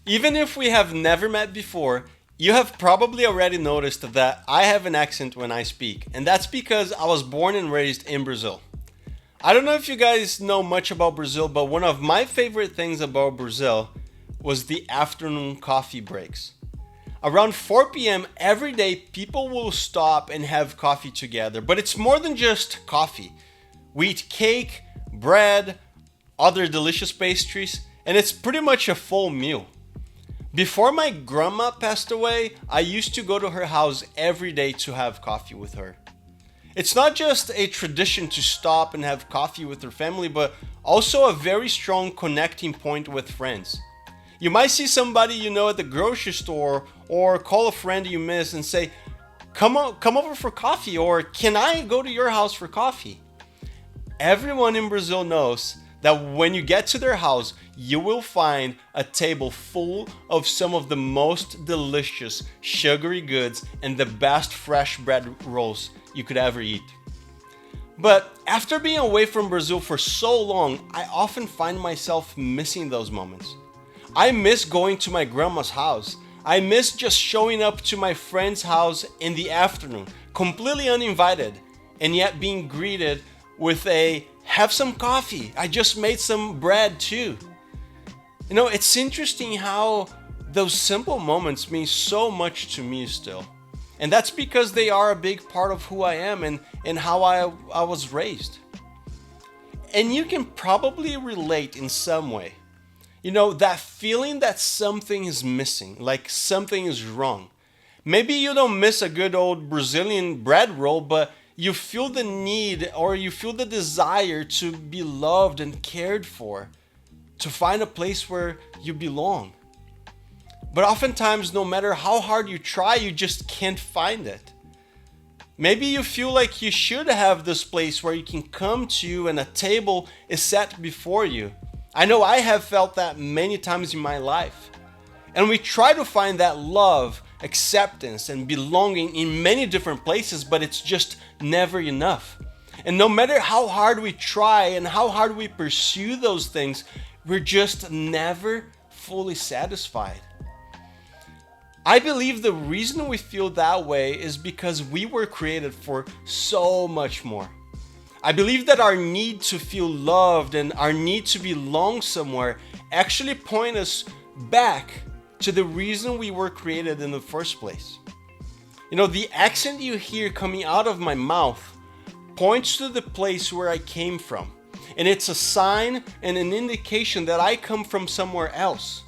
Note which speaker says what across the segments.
Speaker 1: Even if we have never met before, you have probably already noticed that I have an accent when I speak, and that's because I was born and raised in Brazil. I don't know if you guys know much about Brazil, but one of my favorite things about Brazil was the afternoon coffee breaks. Around 4 p.m. every day, people will stop and have coffee together, but it's more than just coffee. We eat cake, bread, other delicious pastries, and it's pretty much a full meal. Before my grandma passed away, I used to go to her house every day to have coffee with her. It's not just a tradition to stop and have coffee with her family, but also a very strong connecting point with friends. You might see somebody you know at the grocery store or call a friend you miss and say, come over for coffee, or can I go to your house for coffee? Everyone in Brazil knows that when you get to their house, you will find a table full of some of the most delicious sugary goods and the best fresh bread rolls you could ever eat. But after being away from Brazil for so long, I often find myself missing those moments. I miss going to my grandma's house. I miss just showing up to my friend's house in the afternoon, completely uninvited, and yet being greeted with a "have some coffee, I just made some bread too." You know, it's interesting how those simple moments mean so much to me still. And that's because they are a big part of who I am and how I was raised. And you can probably relate in some way. You know, that feeling that something is missing, like something is wrong. Maybe you don't miss a good old Brazilian bread roll, but you feel the need or you feel the desire to be loved and cared for, to find a place where you belong. But oftentimes, no matter how hard you try, you just can't find it. Maybe you feel like you should have this place where you can come to and a table is set before you. I know I have felt that many times in my life. And we try to find that love, acceptance, and belonging in many different places, but it's just never enough. And no matter how hard we try and how hard we pursue those things, we're just never fully satisfied. I believe the reason we feel that way is because we were created for so much more. I believe that our need to feel loved and our need to belong somewhere actually point us back to the reason we were created in the first place. You know, the accent you hear coming out of my mouth points to the place where I came from. And it's a sign and an indication that I come from somewhere else.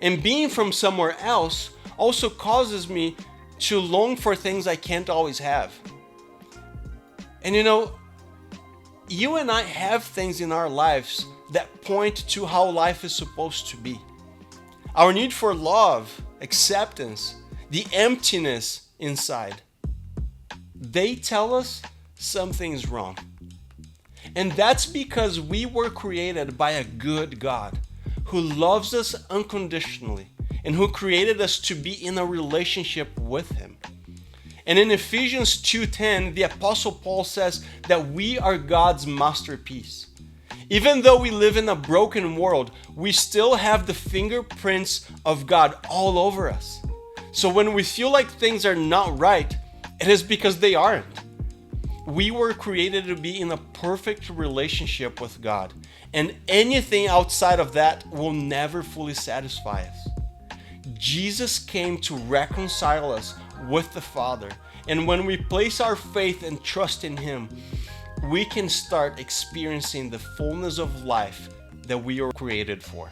Speaker 1: And being from somewhere else also causes me to long for things I can't always have. And you know, you and I have things in our lives that point to how life is supposed to be. Our need for love, acceptance, the emptiness inside. They tell us something's wrong. And that's because we were created by a good God who loves us unconditionally and who created us to be in a relationship with Him. And in Ephesians 2:10, the Apostle Paul says that we are God's masterpiece. Even though we live in a broken world, we still have the fingerprints of God all over us. So when we feel like things are not right, it is because they aren't. We were created to be in a perfect relationship with God, and anything outside of that will never fully satisfy us. Jesus came to reconcile us with the Father, and when we place our faith and trust in Him, we can start experiencing the fullness of life that we are created for.